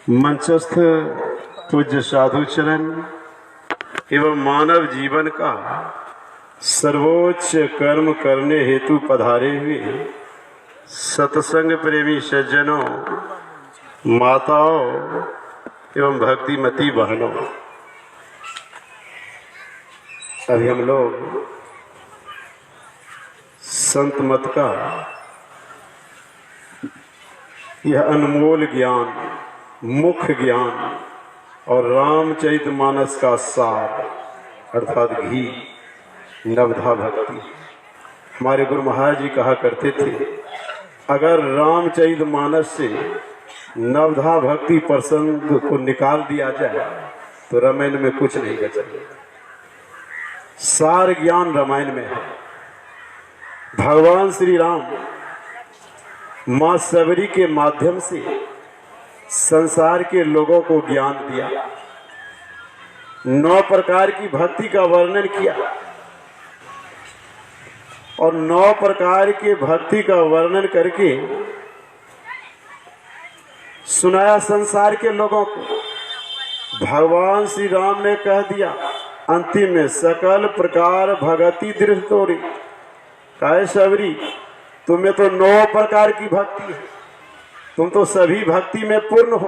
मंचस्थ पूज्य साधु चरण एवं मानव जीवन का सर्वोच्च कर्म करने हेतु पधारे हुए सत्संग प्रेमी सज्जनों, माताओं एवं भक्तिमती बहनों, अभी हम लोग संत मत का यह अनमोल ज्ञान, मुख्य ज्ञान और रामचरितमानस का सार अर्थात घी, नवधा भक्ति। हमारे गुरु महाराज जी कहा करते थे, अगर रामचरितमानस से नवधा भक्ति प्रसंग को निकाल दिया जाए तो रामायण में कुछ नहीं बचेगा। सार ज्ञान रामायण में है। भगवान श्री राम मां सबरी के माध्यम से संसार के लोगों को ज्ञान दिया, 9 प्रकार की भक्ति का वर्णन किया और 9 प्रकार के भक्ति का वर्णन करके सुनाया संसार के लोगों को। भगवान श्री राम ने कह दिया अंतिम में, सकल प्रकार भगति दृढ़ तोरी। कहे सबरी, तुम्हें तो 9 प्रकार की भक्ति है, तुम तो सभी भक्ति में पूर्ण हो,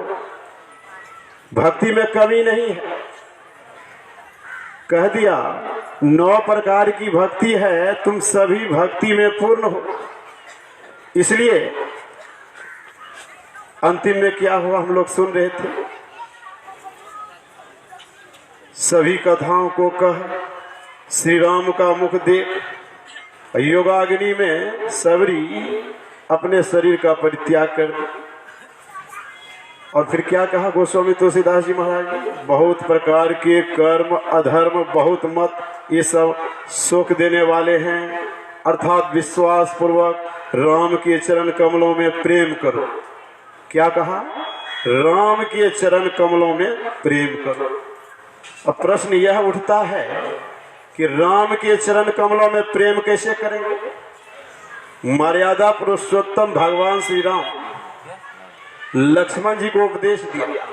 भक्ति में कमी नहीं है। कह दिया 9 प्रकार की भक्ति है, तुम सभी भक्ति में पूर्ण हो। इसलिए अंतिम में क्या हुआ हम लोग सुन रहे थे। सभी कथाओं को कह श्री राम का मुख देख, योगाग्नि में सबरी अपने शरीर का परित्याग कर दे। और फिर क्या कहा गोस्वामी तुलसीदास जी महाराज ने, बहुत प्रकार के कर्म अधर्म बहुत मत, ये सब सुख देने वाले हैं, अर्थात विश्वास पूर्वक राम के चरण कमलों में प्रेम करो। क्या कहा? राम के चरण कमलों में प्रेम करो। अब प्रश्न यह उठता है कि राम के चरण कमलों में प्रेम कैसे करेंगे? मर्यादा पुरुषोत्तम भगवान श्री राम लक्ष्मण जी को उपदेश दिया,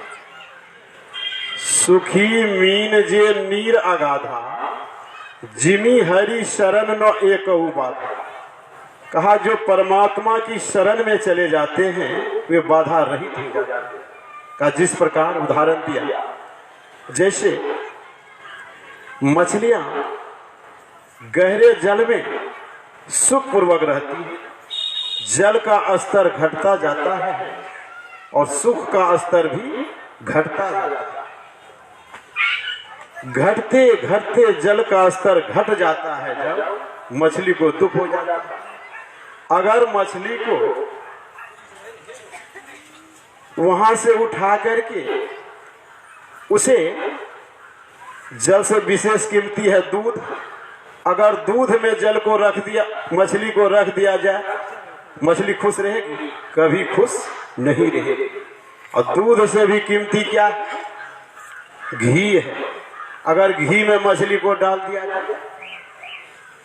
सुखी मीन जे नीर अगाधा, जिमी हरि शरण न एक बाधा। कहा जो परमात्मा की शरण में चले जाते हैं वे बाधा रहित हो जाते हैं। कहा जिस प्रकार उदाहरण दिया, जैसे मछलियां गहरे जल में सुखपूर्वक रहती है, जल का स्तर घटता जाता है और सुख का स्तर भी घटता जाता है। घटते घटते जल का स्तर घट जाता है, जब मछली को दुख हो जाता है। अगर मछली को वहां से उठा करके उसे जल से विशेष कीमती है दूध, अगर दूध में जल को रख दिया, मछली को रख दिया जाए, मछली खुश रहेगी? कभी खुश नहीं रहेगी। और दूध से भी कीमती क्या? घी है। अगर घी में मछली को डाल दिया जाए,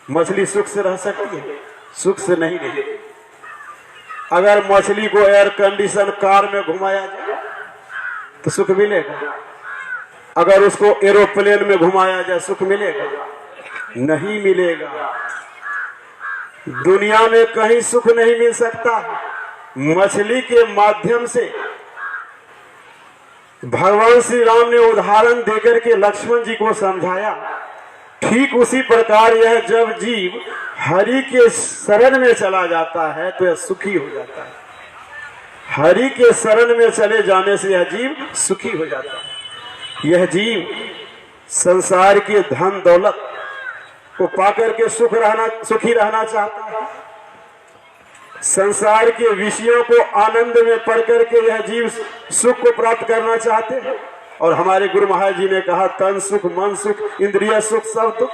मछली सुख से रह सकती है? सुख से नहीं रहेगी। अगर मछली को एयर कंडीशन कार में घुमाया जाए तो सुख मिलेगा? अगर उसको एरोप्लेन में घुमाया जाए सुख मिलेगा? नहीं मिलेगा। दुनिया में कहीं सुख नहीं मिल सकता। मछली के माध्यम से भगवान श्री राम ने उदाहरण देकर के लक्ष्मण जी को समझाया। ठीक उसी प्रकार यह जब जीव हरि के शरण में चला जाता है तो यह सुखी हो जाता है। हरि के शरण में चले जाने से यह जीव सुखी हो जाता है। यह जीव संसार के धन दौलत को पाकर के सुखी रहना चाहता है। संसार के विषयों को आनंद में पढ़ करके यह जीव सुख को प्राप्त करना चाहते हैं। और हमारे गुरु महाराज जी ने कहा, तन सुख, मन सुख, इंद्रिय सुख, सब दुख।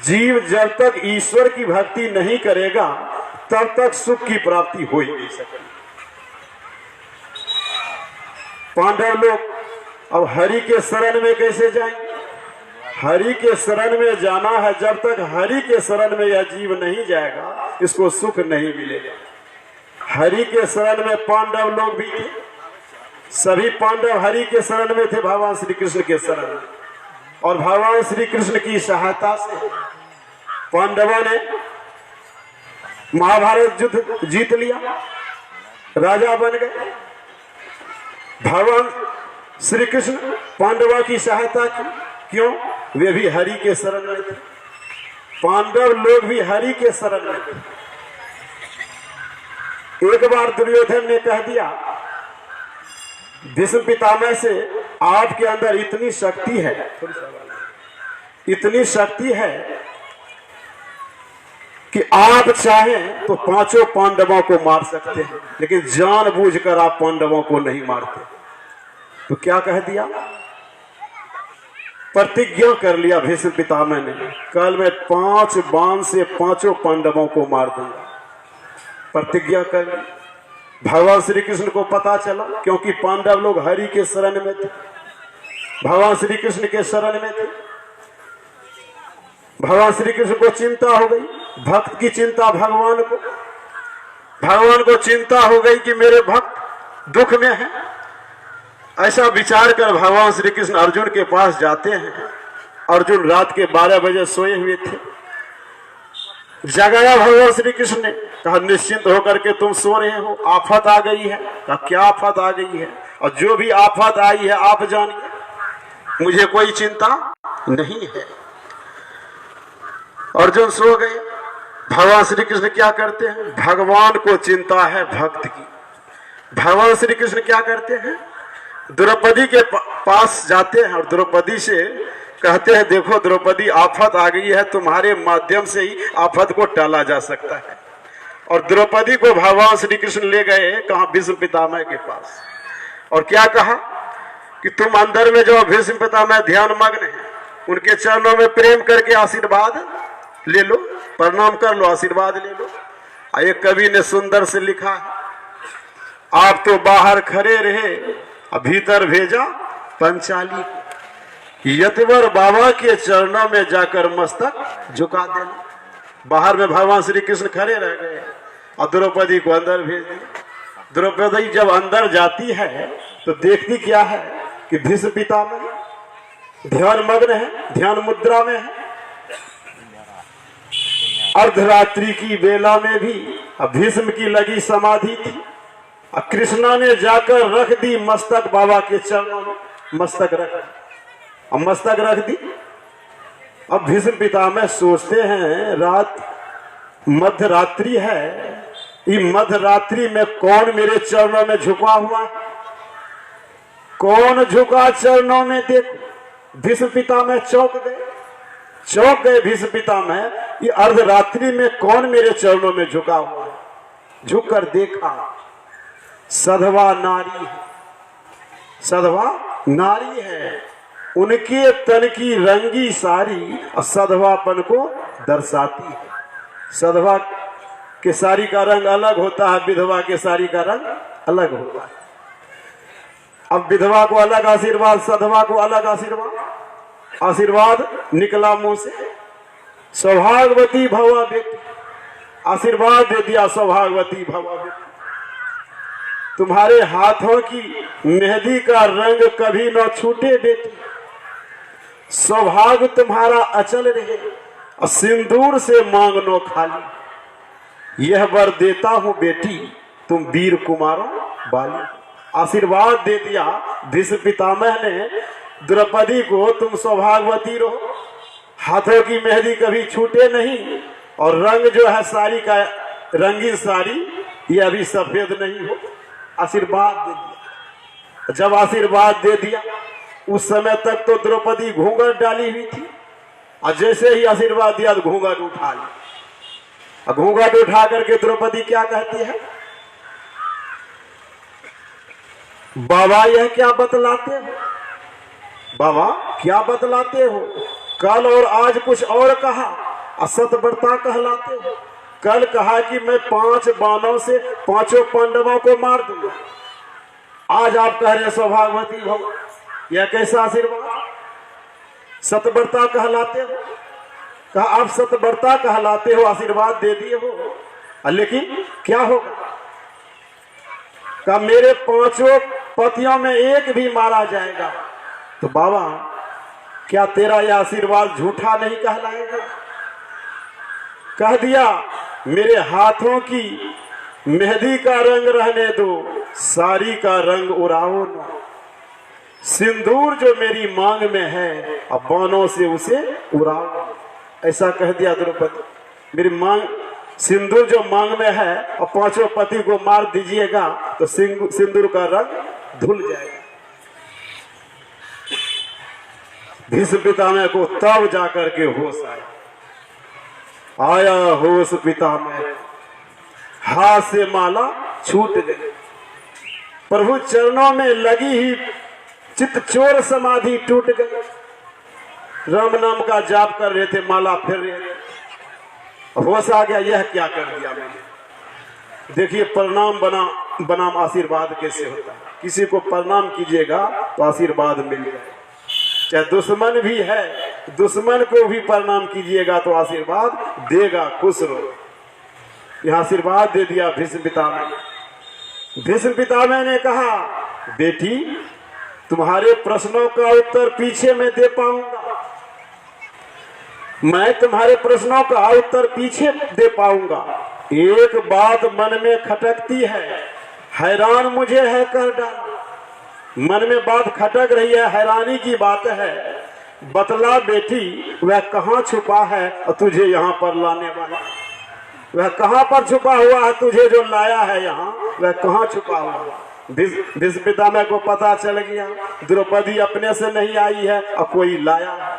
जीव जब तक ईश्वर की भक्ति नहीं करेगा तब तक सुख की प्राप्ति हो ही नहीं सकती। पांडव लोग अब हरि के शरण में कैसे जाएंगे? हरि के शरण में जाना है। जब तक हरि के शरण में यह जीव नहीं जाएगा इसको सुख नहीं मिलेगा। हरि के शरण में पांडव लोग भी थे, सभी पांडव हरि के शरण में थे, भगवान श्री कृष्ण के शरण में। और भगवान श्री कृष्ण की सहायता से पांडवों ने महाभारत युद्ध जीत लिया, राजा बन गए। भगवान श्री कृष्ण पांडवों की सहायता की, क्यों? वे भी हरि के शरण में थे, पांडव लोग भी हरि के शरण में थे। एक बार दुर्योधन ने कह दिया भीष्म पितामह से, आपके अंदर इतनी शक्ति है, इतनी शक्ति है कि आप चाहें तो पांचों पांडवों को मार सकते हैं, लेकिन जानबूझकर आप पांडवों को नहीं मारते। तो क्या कह दिया? प्रतिज्ञा कर लिया भीष्म पितामह ने, कल मैं 5 बाण से पांचों पांडवों को मार दूंगा। प्रतिज्ञा कर ली। भगवान श्री कृष्ण को पता चला, क्योंकि पांडव लोग हरि के शरण में थे, भगवान श्री कृष्ण के शरण में थे। भगवान श्री कृष्ण को चिंता हो गई, भक्त की चिंता भगवान को चिंता हो गई कि मेरे भक्त दुख में है। ऐसा विचार कर भगवान श्री कृष्ण अर्जुन के पास जाते हैं। अर्जुन रात के 12 बजे सोए हुए थे। जगाया भगवान श्री कृष्ण ने, कहा निश्चिंत होकर के तुम सो रहे हो, आफत आ गई है। कहा क्या आफत आ गई है? और जो भी आफत आई है आप जानिए, मुझे कोई चिंता नहीं है। अर्जुन सो गए। भगवान श्री कृष्ण क्या करते हैं? भगवान को चिंता है भक्त की। भगवान श्री कृष्ण क्या करते हैं? द्रौपदी के पास जाते हैं और द्रौपदी से कहते हैं, देखो द्रौपदी, आफत आ गई है, तुम्हारे माध्यम से ही आफत को टाला जा सकता है। और द्रौपदी को भगवान श्री कृष्ण ले गए कहाँ? भीष्म पितामह के पास। और क्या कहा कि तुम अंदर में जाओ, भीष्म पितामह ध्यान मग्न है, उनके चरणों में प्रेम करके आशीर्वाद ले लो, प्रणाम कर लो, आशीर्वाद ले लो। एक कवि ने सुंदर से लिखा है, आप तो बाहर खड़े रहे, भीतर भेजा पंचाली, यतिवर बाबा के चरणों में जाकर मस्तक झुका देना। बाहर में भगवान श्री कृष्ण खड़े रह गए और द्रौपदी को अंदर भेज दिया। द्रौपदी जब अंदर जाती है तो देखती क्या है कि भीष्म पितामह ध्यान मग्न है, ध्यान मुद्रा में है। अर्धरात्रि की बेला में भी भीष्म की लगी समाधि थी। कृष्णा ने जाकर रख दी मस्तक बाबा के चरणों में, मस्तक रख दी। अब भीष्म पितामह सोचते हैं रात मध्य रात्रि है, ये मध्य रात्रि में कौन मेरे चरणों में झुका हुआ है? कौन झुका चरणों में? देख, भीष्म पितामह चौंक गए भीष्म पितामह, ये अर्धरात्रि में कौन मेरे चरणों में झुका हुआ है? झुक कर देखा, सधवा नारी है, उनके तन की रंगी साड़ी सधवापन को दर्शाती है। सधवा के साड़ी का रंग अलग होता है, विधवा के साड़ी का रंग अलग होता है। अब विधवा को अलग आशीर्वाद, सधवा को अलग आशीर्वाद निकला मुंह से, सौभाग्यवती भवा बेटी, आशीर्वाद दे दिया, सौभाग्यवती भवा बेटी, तुम्हारे हाथों की मेहंदी का रंग कभी न छूटे बेटी, सौभाग्य तुम्हारा अचल रहे और सिंदूर से मांगनो खाली, यह वर देता हूं बेटी तुम वीर कुमारों बाली। आशीर्वाद दे दिया भीष्म पितामह ने द्रौपदी को, तुम सौभाग्यवती रहो, हाथों की मेहंदी कभी छूटे नहीं, और रंग जो है साड़ी का, रंगीन साड़ी, ये अभी सफेद नहीं हो। आशीर्वाद दे दिया। जब आशीर्वाद दे दिया, उस समय तक तो द्रौपदी घूंघट डाली हुई थी, और जैसे ही आशीर्वाद दिया तो घूंघट उठा ली। घूंघट उठा करके द्रौपदी क्या कहती है? बाबा यह क्या बतलाते हो? बाबा क्या बतलाते हो? कल और आज कुछ और कहा, असतव्रता कहलाते हो। कल कहा कि मैं 5 बाणों से पांचों पांडवों को मार दूंगा, आज आप कह रहे हैं सौभाग्यवती भव, यह कैसा आशीर्वाद? सतव्रता कहलाते हो। कहा आप सतव्रता कहलाते हो, आशीर्वाद दे दिए हो, लेकिन क्या होगा? कहा मेरे पांचों पतियों में एक भी मारा जाएगा तो बाबा क्या तेरा यह आशीर्वाद झूठा नहीं कहलाएगा? कह दिया मेरे हाथों की मेहंदी का रंग रहने दो, साड़ी का रंग उड़ाओ न। सिंदूर जो मेरी मांग में है अब बाणों से उसे उड़ाओ। ऐसा कह दिया द्रौपदी, मेरी मांग सिंदूर जो मांग में है और पांचों पति को मार दीजिएगा तो सिंदूर का रंग धुल जाएगा। भीष्म पितामह को तब जाकर के होश आया होश पितामह, हाथ से माला छूट गई। प्रभु चरणों में लगी ही चित्त चोर समाधि टूट गई। राम नाम का जाप कर रहे थे, माला फिर रहे थे, होश आ गया यह क्या कर दिया मैंने। देखिए प्रणाम बनाम आशीर्वाद कैसे होता है। किसी को प्रणाम कीजिएगा तो आशीर्वाद मिल जाए, चाहे दुश्मन भी है, दुश्मन को भी प्रणाम कीजिएगा तो आशीर्वाद देगा, खुश रहो। यह आशीर्वाद दे दिया भीष्म पितामह। भीष्म पितामह ने कहा बेटी तुम्हारे प्रश्नों का उत्तर पीछे मैं दे पाऊंगा, मैं तुम्हारे प्रश्नों का उत्तर पीछे दे पाऊंगा। एक बात मन में खटकती है, हैरान मुझे है कर डाला। मन में बात खटक रही है, हैरानी की बात है। बतला बेटी वह कहाँ छुपा है और तुझे यहाँ पर लाने वाला? वह कहाँ पर छुपा हुआ है तुझे जो लाया है यहाँ, वह कहाँ छुपा हुआ है? भीष्म पितामह को पता चल गया द्रौपदी अपने से नहीं आई है और कोई लाया है।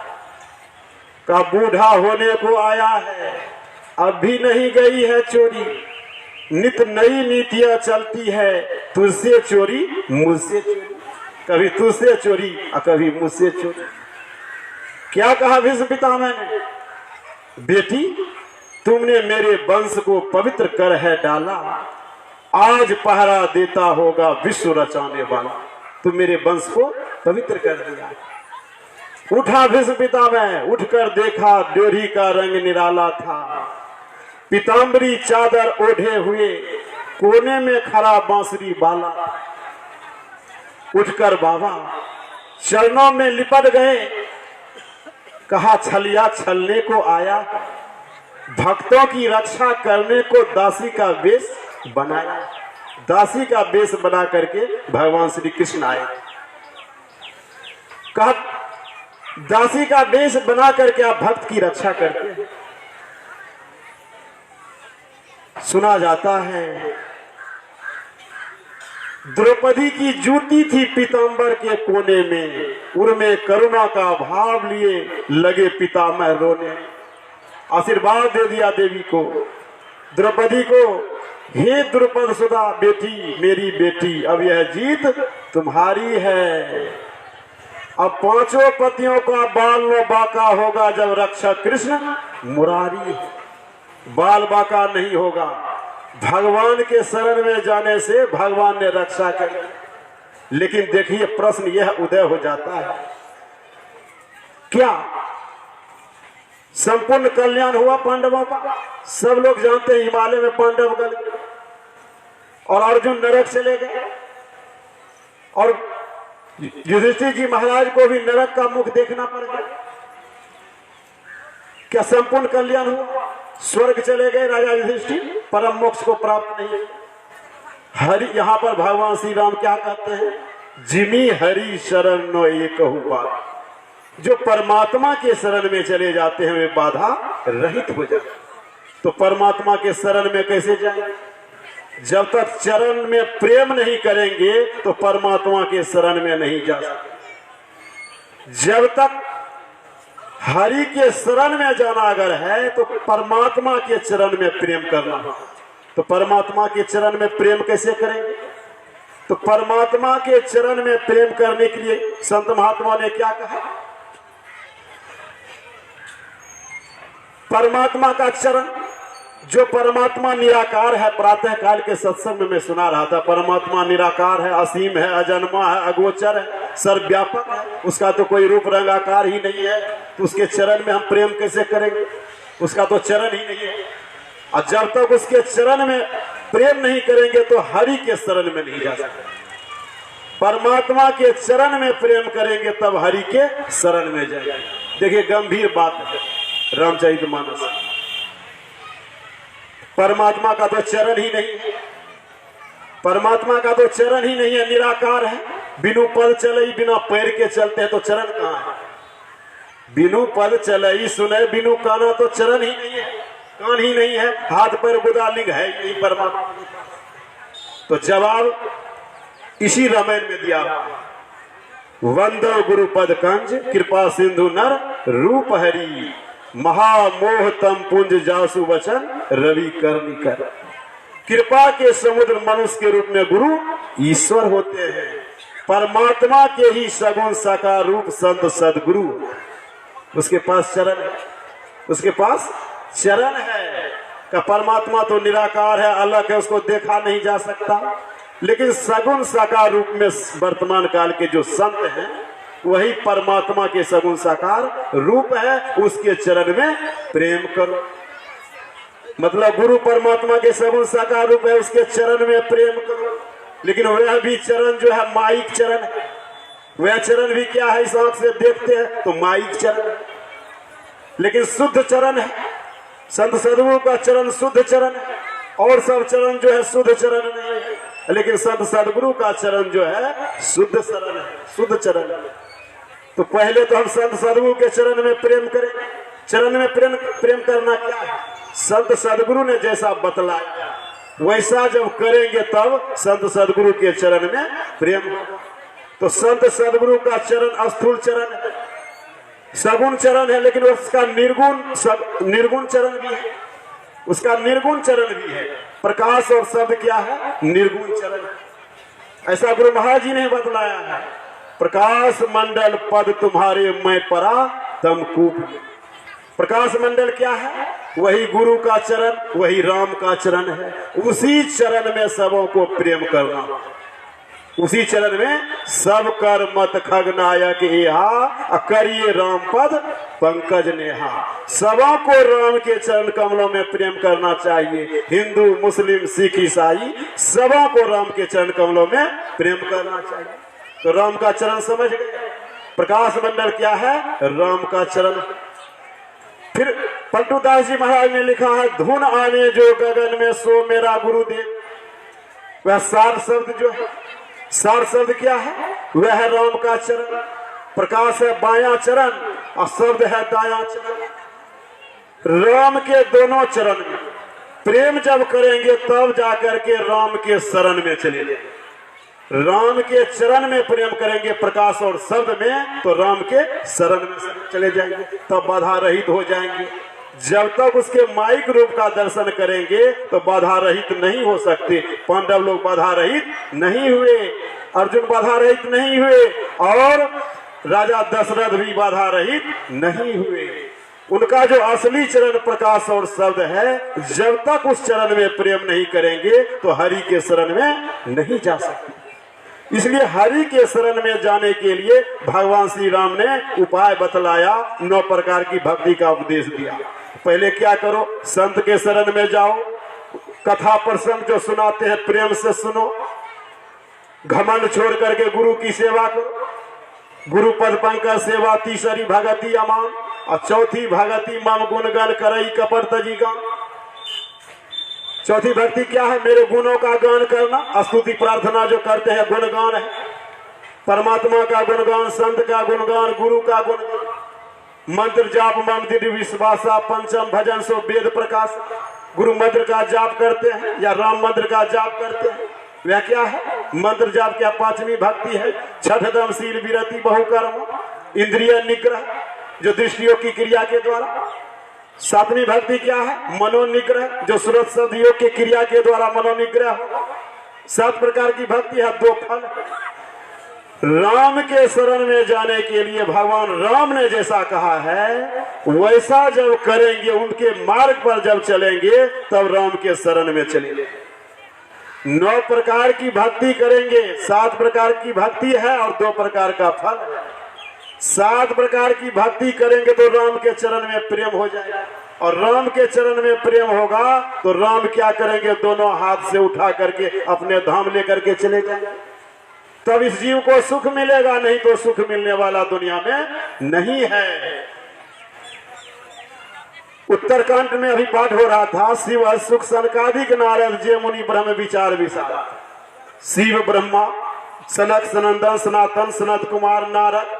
का बूढ़ा होने को आया है, अब भी नहीं गई है चोरी। नित नई नीतियां चलती है, तुझसे चोरी मुझसे चोरी, कभी तुझसे चोरी और कभी मुझसे चोरी। क्या कहा भीष्म पितामह ने? बेटी तुमने मेरे वंश को पवित्र कर है डाला, आज पहरा देता होगा विश्व रचाने वाला। तुम मेरे वंश को पवित्र कर दिया। उठा भीष्म पितामह, उठकर देखा ड्योढ़ी का रंग निराला था। पीताम्बरी चादर ओढ़े हुए कोने में खड़ा बांसुरी बाला। उठकर बाबा चरणों में लिपट गए, कहा छलिया छलने को आया, भक्तों की रक्षा करने को दासी का वेश बनाया। दासी का वेश बना करके भगवान श्री कृष्ण आए। कहा दासी का वेश बना करके आप भक्त की रक्षा करते हैं। सुना जाता है द्रौपदी की जूती थी पीताम्बर के कोने में, उनमें करुणा का भाव लिए लगे पितामह रोने। आशीर्वाद दे दिया देवी को, द्रौपदी को, हे द्रुपद सुधा बेटी, मेरी बेटी अब यह जीत तुम्हारी है। अब पांचों पतियों का बाल न बाका होगा जब रक्षक कृष्ण मुरारी है। बाल बाका नहीं होगा, भगवान के शरण में जाने से भगवान ने रक्षा कर। लेकिन देखिए प्रश्न यह उदय हो जाता है, क्या संपूर्ण कल्याण हुआ पांडवों का? सब लोग जानते हैं हिमालय में पांडव गए और अर्जुन नरक चले गए और युधिष्ठिर जी महाराज को भी नरक का मुख देखना पड़ गया। क्या संपूर्ण कल्याण हुआ? स्वर्ग चले गए राजा युधिष्ठिर, परम मोक्ष को प्राप्त नहीं। हरि यहाँ पर भगवान श्री राम क्या कहते हैं? जिमी हरि शरण नो एक बात। जो परमात्मा के शरण में चले जाते हैं वे बाधा रहित हो जाते। तो परमात्मा के शरण में कैसे जाएंगे? जब तक चरण में प्रेम नहीं करेंगे तो परमात्मा के शरण में नहीं जा सकते। जब तक हरि के शरण में जाना अगर है तो परमात्मा के चरण में प्रेम करना है। तो परमात्मा के चरण में प्रेम कैसे करेंगे? तो परमात्मा के चरण में प्रेम करने के लिए संत महात्मा ने क्या कहा? परमात्मा का चरण, जो परमात्मा निराकार है, प्रातः काल के सत्संग में मैं सुना रहा था, परमात्मा निराकार है, असीम है, अजन्मा है, अगोचर है, सर्वव्यापक है, उसका तो कोई रूप रंग आकार ही नहीं है। तो उसके चरण में हम प्रेम कैसे करेंगे? उसका तो चरण ही नहीं है। और जब तक उसके चरण में प्रेम नहीं करेंगे तो हरि के शरण में नहीं जा सकते। परमात्मा के चरण में प्रेम करेंगे तब हरि के शरण में जाएंगे। देखिए गंभीर बात है रामचरितमानस। परमात्मा का तो चरण ही नहीं है, परमात्मा का तो चरण ही नहीं है, निराकार है। बिनु पद चले बिना पैर के चलते हैं तो चरण कहाँ है? बिनु पद चले सुने बिनु काना तो चरण ही नहीं है, कान ही नहीं है, हाथ पैर गुदा लिंग है ही नहीं परमात्मा। तो जवाब इसी रामायण में दिया, वंदो गुरु पद कंज कृपा सिंधु नर रूप हरि महामोह तम पुंज जासु वचन रवि करनी कर। कृपा के समुद्र मनुष्य के रूप में गुरु ईश्वर होते हैं। परमात्मा के ही सगुण साकार रूप संत सदगुरु, उसके पास चरण है, उसके पास चरण है। का परमात्मा तो निराकार है, अलग है, उसको देखा नहीं जा सकता। लेकिन सगुण साकार रूप में वर्तमान काल के जो संत हैं वही परमात्मा के सगुण साकार रूप है, उसके चरण में प्रेम करो। मतलब गुरु परमात्मा के सगुण साकार रूप है, उसके चरण में प्रेम करो। लेकिन वह भी चरण जो है माइक चरण है, वह चरण भी क्या है? इस आंख से देखते हैं तो माइक चरण है, लेकिन शुद्ध चरण है। संत सदगुरु का चरण शुद्ध चरण है, और सब चरण जो है शुद्ध चरण नहीं है। लेकिन संत सदगुरु का चरण जो है शुद्ध चरण है, शुद्ध चरण है। तो पहले तो हम संत सदगुरु के चरण में प्रेम करें। चरण में प्रेम करना क्या है? संत सदगुरु ने जैसा बतलाया वैसा जब करेंगे तब संत सदगुरु के चरण में प्रेम होगा। तो संत सदगुरु का चरण स्थूल चरण है, सगुण चरण है, लेकिन उसका निर्गुण चरण भी है, उसका निर्गुण चरण भी है। प्रकाश और शब्द क्या है? निर्गुण चरण है। ऐसा गुरु महाराज जी ने बतलाया है, प्रकाश मंडल पद तुम्हारे मैं परा तम कूप। प्रकाश मंडल क्या है? वही गुरु का चरण, वही राम का चरण है। उसी चरण में सबों को प्रेम करना, उसी चरण में सब कर मत खगनायक एहा करिए राम पद पंकज नेहा। सबों को राम के चरण कमलों में प्रेम करना चाहिए। हिंदू मुस्लिम सिख ईसाई सबों को राम के चरण कमलों में प्रेम करना चाहिए। तो राम का चरण समझ गए। प्रकाश मंडल क्या है? राम का चरण। फिर पलटूदास जी महाराज ने लिखा है, धुन आने जो गगन में सो मेरा गुरुदेव। वह सार शब्द जो है, सार शब्द क्या है? वह है राम का चरण। प्रकाश है बायां चरण और शब्द है दायां चरण। राम के दोनों चरण में प्रेम जब करेंगे तब जाकर के राम के शरण में चले जाएंगे। राम के चरण में प्रेम करेंगे प्रकाश और शब्द में तो राम के शरण में चले जाएंगे, तब बाधा रहित हो जाएंगे। जब तक उसके माइक रूप का दर्शन करेंगे तो बाधा रहित नहीं हो सकते। पांडव लोग बाधा रहित नहीं हुए, अर्जुन बाधा रहित नहीं हुए, और राजा दशरथ भी बाधा रहित नहीं हुए। उनका जो असली चरण प्रकाश और शब्द है, जब तक उस चरण में प्रेम नहीं करेंगे तो हरि के शरण में नहीं जा सकते। इसलिए हरि के शरण में जाने के लिए भगवान श्री राम ने उपाय बतलाया, 9 प्रकार की भक्ति का उपदेश दिया। पहले क्या करो? संत के शरण में जाओ, कथा प्रसंग जो सुनाते हैं प्रेम से सुनो, घमंड छोड़ करके गुरु की सेवा करो। गुरु पद पंकज सेवा तीसरी भगति अमान, और चौथी भगति मम गुणगान करई कपट तजी गान। चौथी भक्ति क्या है? मेरे गुणों का गान करना। स्तुति प्रार्थना जो करते हैं गुणगान है, परमात्मा का गुणगान, संत का गुणगान, गुरु का गुणगान। मंत्र जाप मम दृढ़ विश्वासा पंचम भजन सो वेद प्रकाश। गुरु मंत्र का जाप करते हैं या राम मंत्र का जाप करते हैं, वह क्या है? मंत्र जाप क्या? 5वीं भक्ति है। छठदम शील विरति बहुकर्म इंद्रिय निग्रह, जो दृष्टियों की क्रिया के द्वारा। 7वीं भक्ति क्या है? मनोनिग्रह, जो सूरत शब्द योग की क्रिया के द्वारा मनोनिग्रह हो। 7 प्रकार की भक्ति है, 2 फल। राम के शरण में जाने के लिए भगवान राम ने जैसा कहा है वैसा जब करेंगे, उनके मार्ग पर जब चलेंगे तब राम के शरण में चलेंगे। 9 प्रकार की भक्ति करेंगे, 7 प्रकार की भक्ति है और 2 प्रकार का फल है। 7 प्रकार की भक्ति करेंगे तो राम के चरण में प्रेम हो जाएगा, और राम के चरण में प्रेम होगा तो राम क्या करेंगे? दोनों हाथ से उठा करके अपने धाम लेकर के चले जाएंगे। तब इस जीव को सुख मिलेगा, नहीं तो सुख मिलने वाला दुनिया में नहीं है। उत्तरकांड में अभी पाठ हो रहा था, शिव सुख सनकादिक नारद जे मुनि ब्रह्म विचार विशारद। शिव ब्रह्मा, सनक सनंदन सनातन सनत कुमार नारद,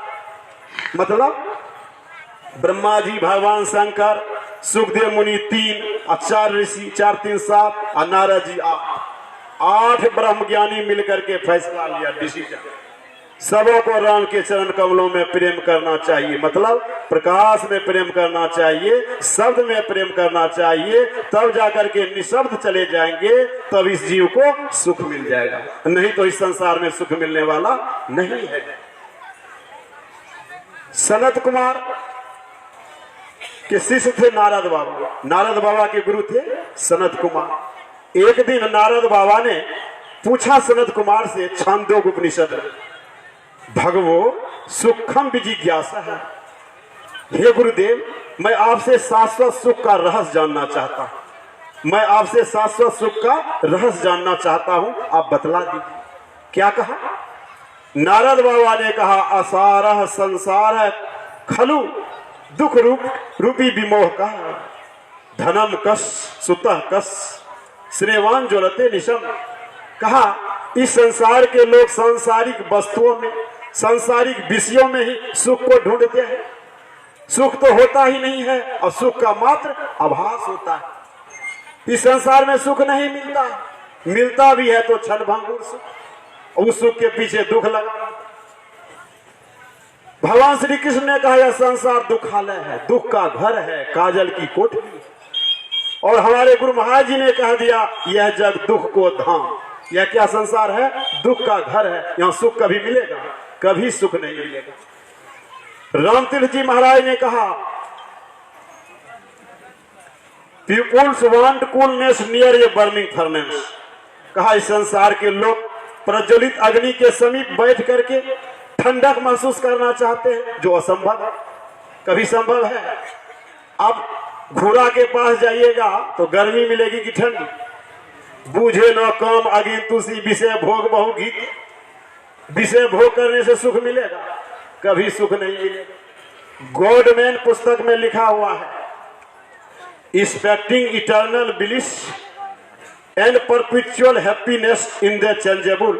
मतलब ब्रह्मा जी, भगवान शंकर, सुखदेव मुनि 3 और 4 ऋषि, 4 3 7 और नारद जी 8 ब्रह्म ज्ञानी मिलकर के फैसला लिया, डिसीजन। सबों को राम के चरण कमलों में प्रेम करना चाहिए, मतलब प्रकाश में प्रेम करना चाहिए, शब्द में प्रेम करना चाहिए, तब जाकर के निशब्द चले जाएंगे, तब इस जीव को सुख मिल जाएगा, नहीं तो इस संसार में सुख मिलने वाला नहीं है। सनत कुमार के शिष्य थे नारद बाबा, नारद बाबा के गुरु थे सनत कुमार। एक दिन नारद बाबा ने पूछा सनत कुमार से छांदोग्य उपनिषद में, भगवो सुखम विजिज्ञासा है, हे गुरुदेव मैं आपसे शाश्वत सुख का रहस्य जानना चाहता हूं, मैं आपसे शाश्वत सुख का रहस्य जानना चाहता हूं, आप बतला दीजिए। क्या कहा? नारद बाबा ने कहा, असारह संसार है खलु दुख रूपी विमोह का, धनम कस सुतः कस श्रेवान ज्वलते निशम। कहा इस संसार के लोग सांसारिक वस्तुओं में, सांसारिक विषयों में ही सुख को ढूंढते हैं। सुख तो होता ही नहीं है और सुख का मात्र आभास होता है। इस संसार में सुख नहीं मिलता, मिलता भी है तो क्षणभंगुर सुख, उस सुख के पीछे दुख लगा। भगवान श्री कृष्ण ने कहा यह संसार दुखालय है, दुख का घर है, काजल की कोठरी। और हमारे गुरु महाराज जी ने कह दिया यह जग दुख को धाम। यह क्या संसार है? दुख का घर है, यहाँ सुख कभी मिलेगा? कभी सुख नहीं मिलेगा। रामतीर्थ जी महाराज ने कहा peoples want coolness near a burning furnace. कहा इस संसार के लोग प्रज्वलित अग्नि के समीप बैठ करके ठंडक महसूस करना चाहते हैं, जो असंभव है। कभी संभव है? आप घोड़ा के पास जाइएगा तो गर्मी मिलेगी कि ठंडी? बूझे न काम अगिन तुसी विषय भोग बहु गीत। विषय भोग करने से सुख मिलेगा? कभी सुख नहीं मिलेगा। गॉडमैन पुस्तक में लिखा हुआ है, expecting eternal bliss and perpetual happiness in the changeable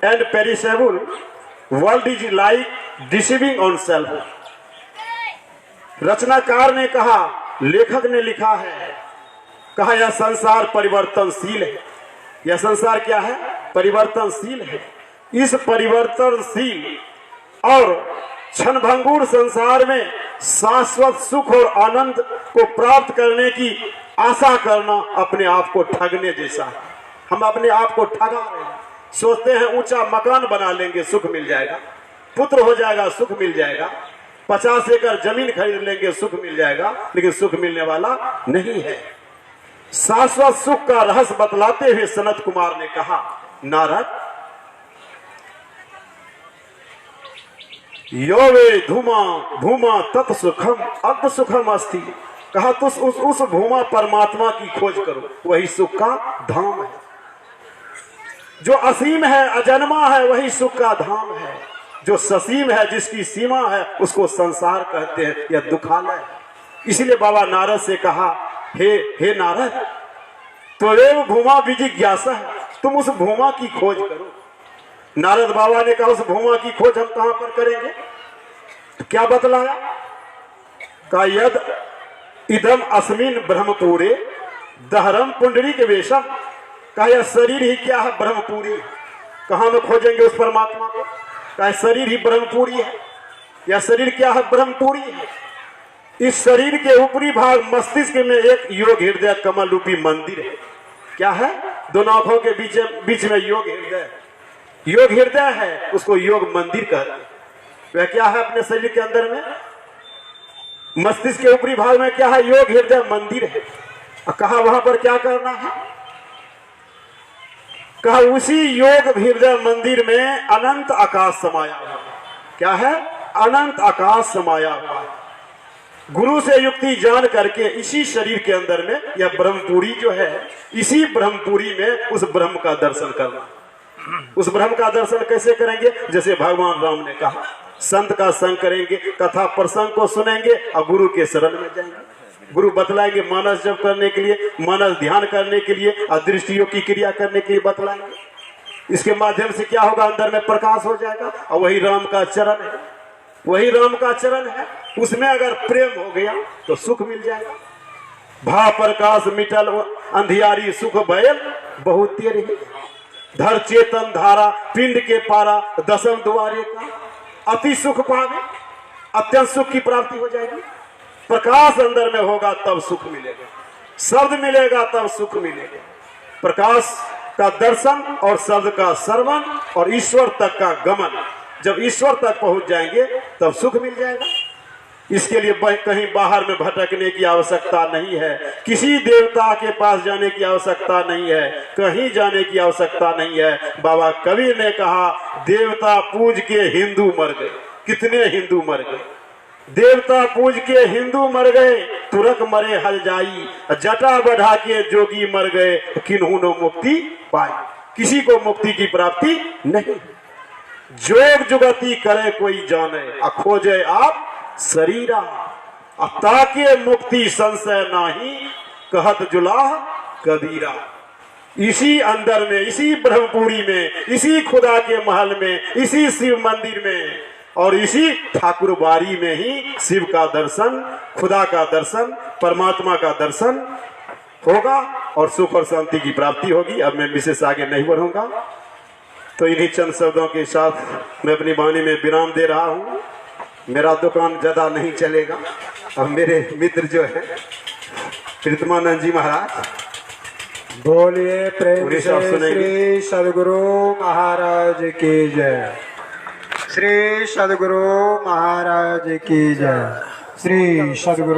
and perishable world is like deceiving on self. रचनाकार ने कहा, लेखक ने लिखा है, कहा यह संसार परिवर्तनशील है। यह संसार क्या है? परिवर्तनशील है। इस परिवर्तनशील और क्षणभंगुर संसार में शाश्वत सुख और आनंद को प्राप्त करने की आशा करना अपने आप को ठगने जैसा है। हम अपने आप को ठगा रहे हैं। सोचते हैं ऊंचा मकान बना लेंगे सुख मिल जाएगा, पुत्र हो जाएगा सुख मिल जाएगा, 50 एकड़ जमीन खरीद लेंगे सुख मिल जाएगा, लेकिन सुख मिलने वाला नहीं है। शाश्वत सुख का रहस्य बतलाते हुए सनत कुमार ने कहा, नारद यो वे धूमा भूमा तत् सुखम अल्प सुखम अस्ति। कहा तो उस भूमा परमात्मा की खोज करो, वही सुख का धाम है। जो असीम है, अजन्मा है, वही सुख का धाम है। जो ससीम है, जिसकी सीमा है, उसको संसार कहते हैं, यह दुखालय है। इसलिए बाबा नारद से कहा, हे नारद त्वरेव भूमा विजिज्ञासा है, तुम उस भूमा की खोज करो। नारद बाबा ने कहा उस भूमा की खोज हम कहां पर करेंगे? तो क्या बतलाया? का यद इदम अस्मिन ब्रह्मपुरे दहरम पुंडरीक वेशम। कहा यह शरीर ही क्या है? ब्रह्मपुरी। कहां में खोजेंगे उस परमात्मा को? कहा शरीर ही ब्रह्मपुरी है। यह शरीर क्या है? ब्रह्मपुरी है। इस शरीर के ऊपरी भाग मस्तिष्क में एक योग हृदय कमल रूपी मंदिर है। क्या है? दोनों आंखों के बीच में योग हृदय, योग हृदय है, उसको योग मंदिर कहते हैं। वह क्या है? अपने शरीर के अंदर में मस्तिष्क के ऊपरी भाग में क्या है? योग हृदय मंदिर है। कहा वहां पर क्या करना है? कहा उसी योग हृदय मंदिर में अनंत आकाश समाया हुआ। क्या है? अनंत आकाश समाया हुआ। गुरु से युक्ति जान करके इसी शरीर के अंदर में यह ब्रह्मपुरी जो है, इसी ब्रह्मपुरी में उस ब्रह्म का दर्शन करना। उस ब्रह्म का दर्शन कैसे करेंगे? जैसे भगवान राम ने कहा, संत का संग करेंगे, कथा प्रसंग को सुनेंगे और गुरु के शरण में जाएंगे। गुरु बतलाएंगे मानस जप करने के लिए, मानस ध्यान करने के लिए, अदृष्टियों की क्रिया करने के लिए बतलाएंगे। इसके माध्यम से क्या होगा? अंदर में प्रकाश हो जाएगा और वही राम का चरण है, वही राम का चरण है। उसमें अगर प्रेम हो गया तो सुख मिल जाएगा। भा प्रकाश मिटल अंधियारी सुख भयल बहुत तेरे, धर चेतन धारा पिंड के पारा दसम द्वारे का, अति सुख पावे, अत्यंत सुख की प्राप्ति हो जाएगी। प्रकाश अंदर में होगा तब सुख मिलेगा, शब्द मिलेगा तब सुख मिलेगा। प्रकाश का दर्शन और शब्द का श्रवण और ईश्वर तक का गमन, जब ईश्वर तक पहुंच जाएंगे तब सुख मिल जाएगा। इसके लिए कहीं बाहर में भटकने की आवश्यकता नहीं है, किसी देवता के पास जाने की आवश्यकता नहीं है, कहीं जाने की आवश्यकता नहीं है। बाबा कबीर ने कहा, देवता पूज के हिंदू मर गए। कितने हिंदू मर गए? देवता पूज के हिंदू मर गए, तुरक मरे हल जाई, जटा बढ़ा के जोगी मर गए, किन्होंने मुक्ति पाई। किसी को मुक्ति की प्राप्ति नहीं। जोग जुगति करे कोई जाने, खोजे आप शरीरा, ताके मुक्ति संशय नाही, कहत जुलाह कबीरा। इसी अंदर में, इसी ब्रह्मपुरी में, इसी खुदा के महल में, इसी शिव मंदिर में और इसी ठाकुरबाड़ी में ही शिव का दर्शन, खुदा का दर्शन, परमात्मा का दर्शन होगा और सुख और शांति की प्राप्ति होगी। अब मैं विशेष आगे नहीं बढ़ूंगा, तो इन्हीं चंद शब्दों के साथ मैं अपनी वाणी में विराम दे रहा हूं। मेरा दुकान ज्यादा नहीं चलेगा। अब मेरे मित्र जो है प्रीतमानंद जी महाराज, बोलिए प्रेम से श्री सदगुरु महाराज की जय। श्री सदगुरु महाराज की जय। श्री सदगुरु